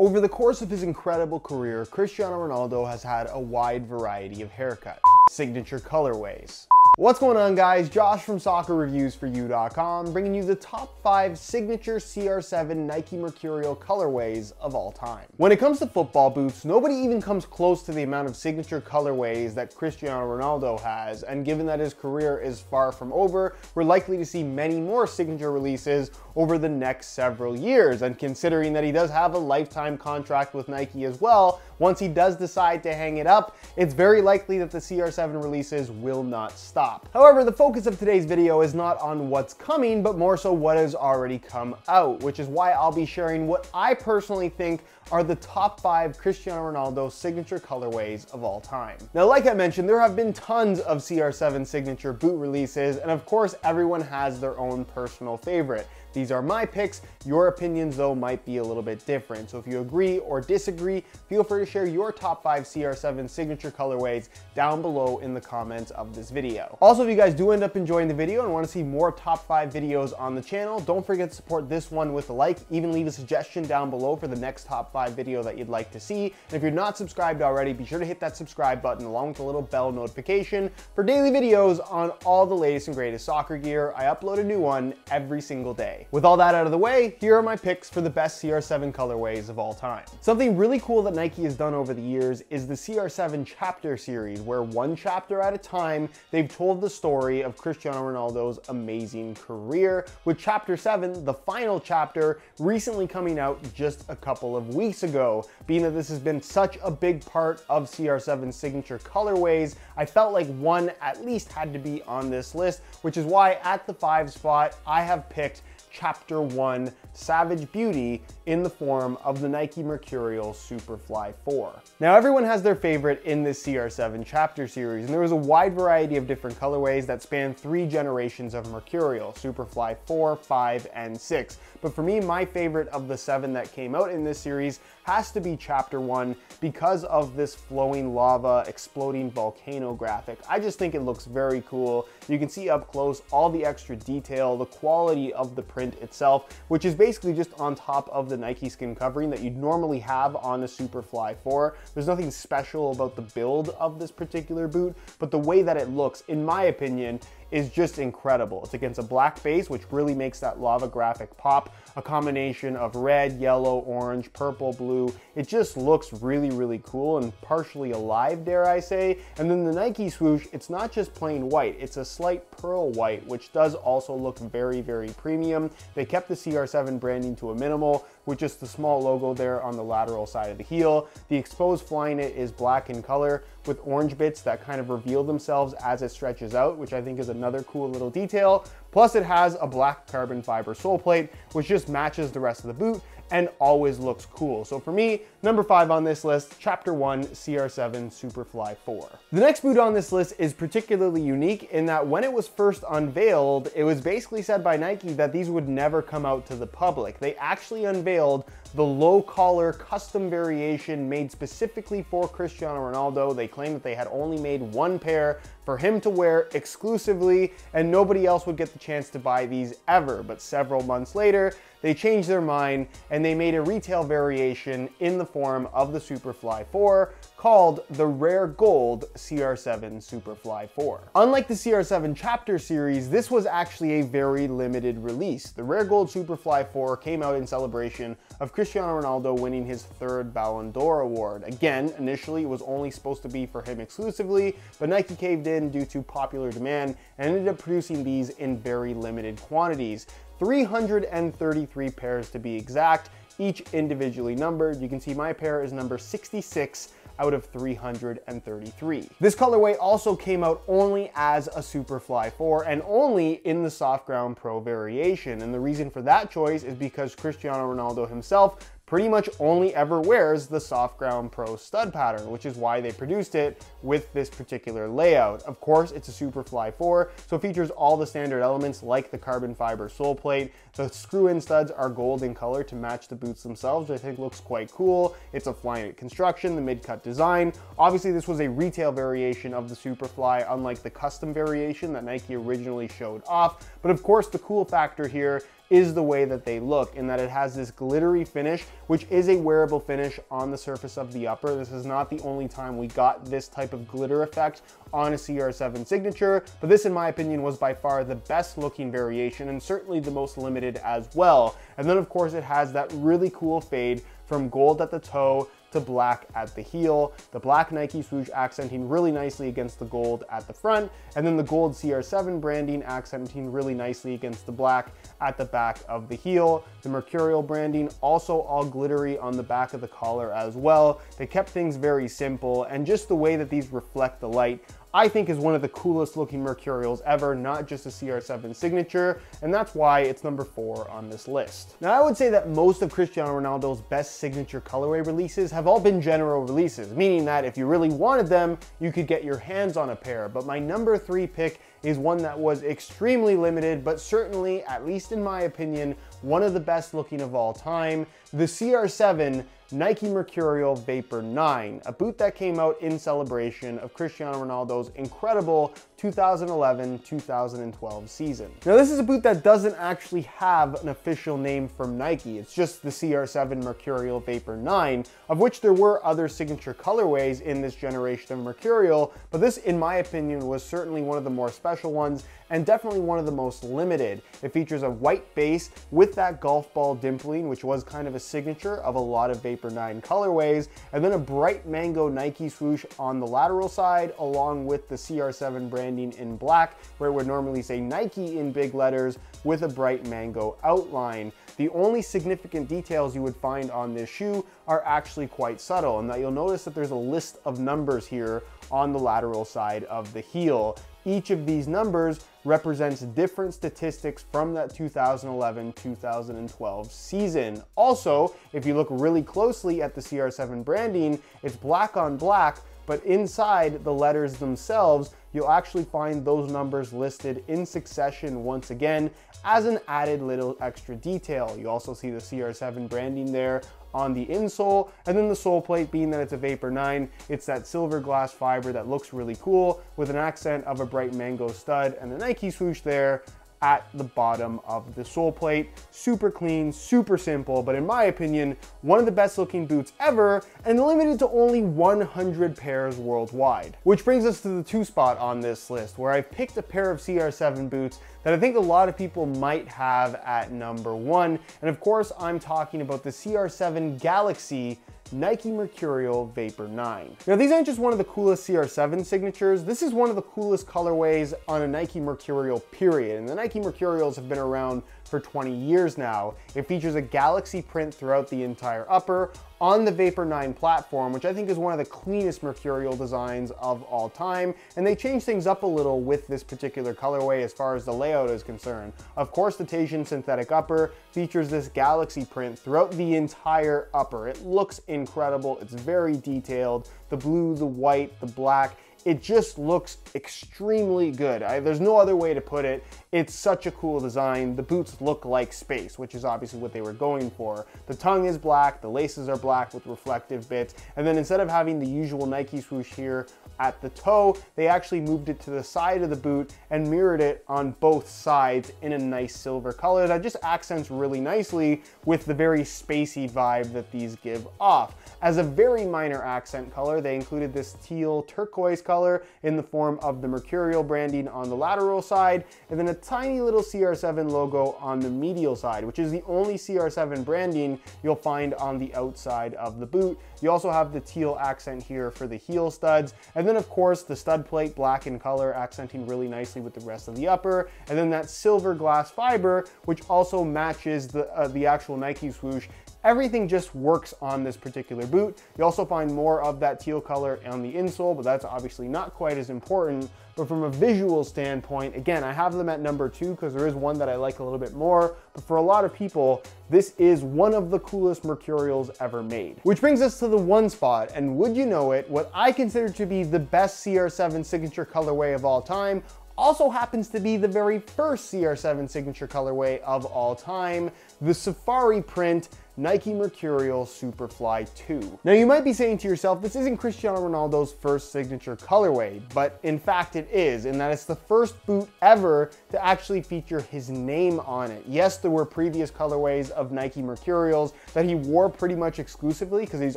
Over the course of his incredible career, Cristiano Ronaldo has had a wide variety of haircuts, signature colorways. What's going on, guys? Josh from SoccerReviewsForYou.com, bringing you the top 5 signature CR7 Nike Mercurial colorways of all time. When it comes to football boots, nobody even comes close to the amount of signature colorways that Cristiano Ronaldo has, and given that his career is far from over, we're likely to see many more signature releases over the next several years. And considering that he does have a lifetime contract with Nike as well, once he does decide to hang it up, it's very likely that the CR7 releases will not stop. However, the focus of today's video is not on what's coming, but more so what has already come out, which is why I'll be sharing what I personally think are the top 5 Cristiano Ronaldo signature colorways of all time. Now, like I mentioned, there have been tons of CR7 signature boot releases, and of course, everyone has their own personal favorite. These are my picks. Your opinions, though, might be a little bit different. So if you agree or disagree, feel free to share your top 5 CR7 signature colorways down below in the comments of this video. Also, if you guys do end up enjoying the video and want to see more top 5 videos on the channel, don't forget to support this one with a like. Even leave a suggestion down below for the next top 5 video that you'd like to see. And if you're not subscribed already, be sure to hit that subscribe button along with the little bell notification for daily videos on all the latest and greatest soccer gear. I upload a new one every single day. With all that out of the way, here are my picks for the best CR7 colorways of all time. Something really cool that Nike has done over the years is the CR7 Chapter series, where one chapter at a time, they've told the story of Cristiano Ronaldo's amazing career, with Chapter 7, the final chapter, recently coming out just a couple of weeks ago. Being that this has been such a big part of CR7's signature colorways, I felt like one at least had to be on this list, which is why at the 5 spot, I have picked Chapter 1 Savage Beauty in the form of the Nike Mercurial Superfly 4. Now, everyone has their favorite in this CR7 Chapter series, and there was a wide variety of different colorways that span 3 generations of Mercurial, Superfly 4, 5, and 6. But for me, my favorite of the 7 that came out in this series has to be Chapter 1 because of this flowing lava, exploding volcano graphic. I just think it looks very cool. You can see up close all the extra detail, the quality of the print itself, which is basically just on top of the Nike skin covering that you'd normally have on a Superfly 4. There's nothing special about the build of this particular boot, but the way that it looks, in my opinion, is just incredible. It's against a black base, which really makes that lava graphic pop. A combination of red, yellow, orange, purple, blue. It just looks really, really cool and partially alive, dare I say. And then the Nike swoosh, it's not just plain white, it's a slight pearl white, which does also look very, very premium. They kept the CR7 branding to a minimal, with just the small logo there on the lateral side of the heel. The exposed Flyknit is black in color with orange bits that kind of reveal themselves as it stretches out, which I think is another cool little detail. Plus it has a black carbon fiber sole plate, which just matches the rest of the boot and always looks cool. So for me, number 5 on this list, Chapter 1 CR7 Superfly 4. The next boot on this list is particularly unique in that when it was first unveiled, it was basically said by Nike that these would never come out to the public. They actually unveiled the low collar custom variation made specifically for Cristiano Ronaldo. They claimed that they had only made 1 pair for him to wear exclusively, and nobody else would get the chance to buy these ever. But several months later, they changed their mind and they made a retail variation in the form of the Superfly 4 called the Rare Gold CR7 Superfly 4. Unlike the CR7 Chapter series, this was actually a very limited release. The Rare Gold Superfly 4 came out in celebration of Cristiano Ronaldo winning his 3rd Ballon d'Or award. Again, initially it was only supposed to be for him exclusively, but Nike caved in due to popular demand and ended up producing these in very limited quantities. 333 pairs to be exact, each individually numbered. You can see my pair is number 66 out of 333. This colorway also came out only as a Superfly 4 and only in the Soft Ground Pro variation. And the reason for that choice is because Cristiano Ronaldo himself pretty much only ever wears the Soft Ground Pro stud pattern, which is why they produced it with this particular layout. Of course, it's a Superfly 4, so it features all the standard elements like the carbon fiber sole plate. The screw-in studs are gold in color to match the boots themselves, which I think looks quite cool. It's a Flyknit construction, the mid-cut design. Obviously, this was a retail variation of the Superfly, unlike the custom variation that Nike originally showed off. But of course, the cool factor here is the way that they look, in that it has this glittery finish, which is a wearable finish on the surface of the upper. This is not the only time we got this type of glitter effect on a CR7 signature, but this in my opinion was by far the best looking variation and certainly the most limited as well. And then of course it has that really cool fade from gold at the toe to black at the heel, the black Nike swoosh accenting really nicely against the gold at the front, and then the gold CR7 branding accenting really nicely against the black at the back of the heel. The Mercurial branding also all glittery on the back of the collar as well. They kept things very simple, and just the way that these reflect the light I think is one of the coolest looking Mercurials ever, not just a CR7 signature, and that's why it's number 4 on this list. Now I would say that most of Cristiano Ronaldo's best signature colorway releases have all been general releases, meaning that if you really wanted them, you could get your hands on a pair, but my number 3 pick is one that was extremely limited, but certainly, at least in my opinion, one of the best looking of all time, the CR7 Nike Mercurial Vapor 9, a boot that came out in celebration of Cristiano Ronaldo's incredible 2011-2012 season. Now this is a boot that doesn't actually have an official name from Nike, it's just the CR7 Mercurial Vapor 9, of which there were other signature colorways in this generation of Mercurial, but this in my opinion was certainly one of the more special ones and definitely one of the most limited. It features a white base with that golf ball dimpling, which was kind of a signature of a lot of Vapor 9 colorways, and then a bright mango Nike swoosh on the lateral side, along with the CR7 branding in black, where it would normally say Nike in big letters with a bright mango outline. The only significant details you would find on this shoe are actually quite subtle, and that you'll notice that there's a list of numbers here on the lateral side of the heel. Each of these numbers represents different statistics from that 2011-2012 season. Also, if you look really closely at the CR7 branding, it's black on black, but inside the letters themselves, you'll actually find those numbers listed in succession once again as an added little extra detail. You also see the CR7 branding there on the insole, and then the sole plate, being that it's a Vapor 9, it's that silver glass fiber that looks really cool with an accent of a bright mango stud and the Nike swoosh there at the bottom of the sole plate. Super clean, super simple, but in my opinion, one of the best looking boots ever, and limited to only 100 pairs worldwide. Which brings us to the 2 spot on this list, where I picked a pair of CR7 boots that I think a lot of people might have at number 1, and of course I'm talking about the CR7 Galaxy Nike Mercurial Vapor 9. Now these aren't just one of the coolest CR7 signatures, this is one of the coolest colorways on a Nike Mercurial period, and the Nike Mercurials have been around for 20 years now. It features a galaxy print throughout the entire upper on the Vapor 9 platform, which I think is one of the cleanest Mercurial designs of all time, and they changed things up a little with this particular colorway as far as the layout is concerned. Of course, the Tahitian synthetic upper features this galaxy print throughout the entire upper. It looks incredible, it's very detailed, the blue, the white, the black, it just looks extremely good. There's no other way to put it. It's such a cool design. The boots look like space, which is obviously what they were going for. The tongue is black, the laces are black with reflective bits, and then instead of having the usual Nike swoosh here at the toe, they actually moved it to the side of the boot and mirrored it on both sides in a nice silver color that just accents really nicely with the very spacey vibe that these give off. As a very minor accent color, they included this teal turquoise color in the form of the Mercurial branding on the lateral side, and then a tiny little CR7 logo on the medial side, which is the only CR7 branding you'll find on the outside of the boot. You also have the teal accent here for the heel studs, and then of course the stud plate, black in color, accenting really nicely with the rest of the upper, and then that silver glass fiber, which also matches the actual Nike swoosh. Everything just works on this particular boot. You also find more of that teal color on the insole, but that's obviously not quite as important. But from a visual standpoint, again, I have them at number 2 because there is one that I like a little bit more, but for a lot of people, this is one of the coolest Mercurials ever made. Which brings us to the 1 spot, and would you know it, what I consider to be the best CR7 signature colorway of all time also happens to be the very first CR7 signature colorway of all time, the Safari Print Nike Mercurial Superfly 2. Now you might be saying to yourself, this isn't Cristiano Ronaldo's first signature colorway, but in fact it is, in that it's the first boot ever to actually feature his name on it. Yes, there were previous colorways of Nike Mercurials that he wore pretty much exclusively because he's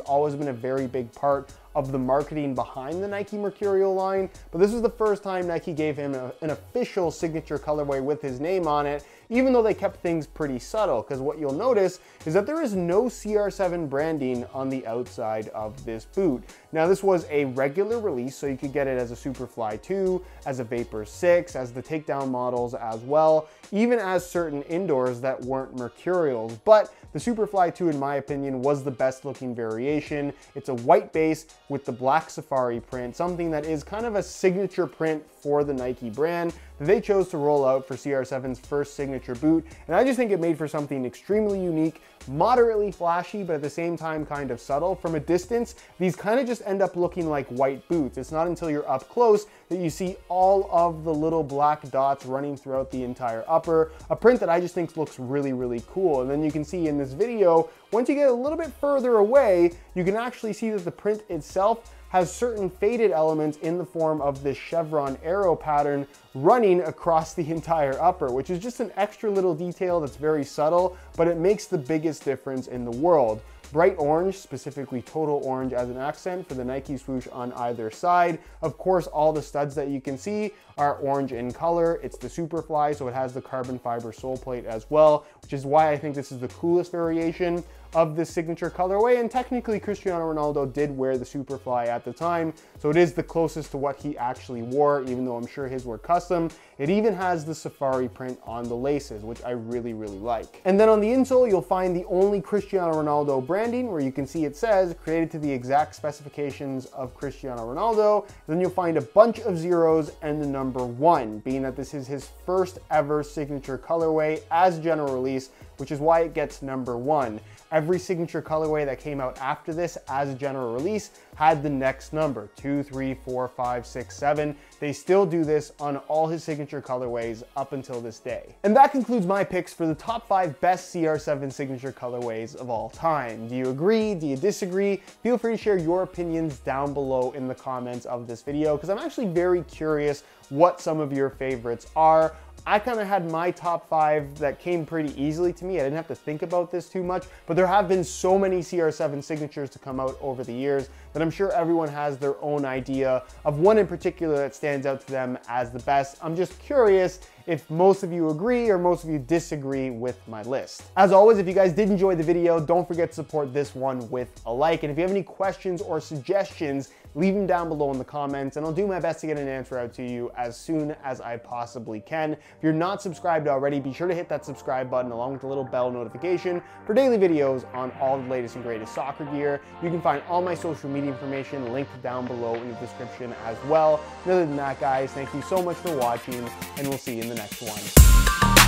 always been a very big part of the marketing behind the Nike Mercurial line, but this was the first time Nike gave him an official signature colorway with his name on it, even though they kept things pretty subtle, because what you'll notice is that there is no CR7 branding on the outside of this boot. Now this was a regular release, so you could get it as a Superfly 2, as a Vapor 6, as the takedown models as well, even as certain indoors that weren't Mercurials, but the Superfly 2, in my opinion, was the best looking variation. It's a white base with the black Safari print, something that is kind of a signature print for the Nike brand that they chose to roll out for CR7's first signature boot. And I just think it made for something extremely unique, moderately flashy, but at the same time kind of subtle. From a distance, these kind of just end up looking like white boots. It's not until you're up close that you see all of the little black dots running throughout the entire upper, a print that I just think looks really, really cool. And then you can see in this video, once you get a little bit further away, you can actually see that the print itself has certain faded elements in the form of this chevron arrow pattern running across the entire upper, which is just an extra little detail that's very subtle, but it makes the biggest difference in the world. Bright orange, specifically total orange as an accent for the Nike swoosh on either side. Of course, all the studs that you can see are orange in color. It's the Superfly, so it has the carbon fiber sole plate as well, which is why I think this is the coolest variation of this signature colorway. And technically Cristiano Ronaldo did wear the Superfly at the time, so it is the closest to what he actually wore, even though I'm sure his were custom. It even has the Safari print on the laces, which I really, really like. And then on the insole, you'll find the only Cristiano Ronaldo branding, where you can see it says created to the exact specifications of Cristiano Ronaldo. Then you'll find a bunch of zeros and the number 1, being that this is his first ever signature colorway as general release, which is why it gets number 1. Every signature colorway that came out after this as a general release had the next number, 2, 3, 4, 5, 6, 7. They still do this on all his signature colorways up until this day. And that concludes my picks for the top 5 best CR7 signature colorways of all time. Do you agree? Do you disagree? Feel free to share your opinions down below in the comments of this video, because I'm actually very curious what some of your favorites are. I kind of had my top 5 that came pretty easily to me. I didn't have to think about this too much, but there have been so many CR7 signatures to come out over the years that I'm sure everyone has their own idea of one in particular that stands out to them as the best. I'm just curious if most of you agree or most of you disagree with my list. As always, if you guys did enjoy the video, don't forget to support this one with a like. And if you have any questions or suggestions, leave them down below in the comments, and I'll do my best to get an answer out to you as soon as I possibly can. If you're not subscribed already, be sure to hit that subscribe button along with the little bell notification for daily videos on all the latest and greatest soccer gear. You can find all my social media information linked down below in the description as well. And other than that, guys, thank you so much for watching, and we'll see you in the next one.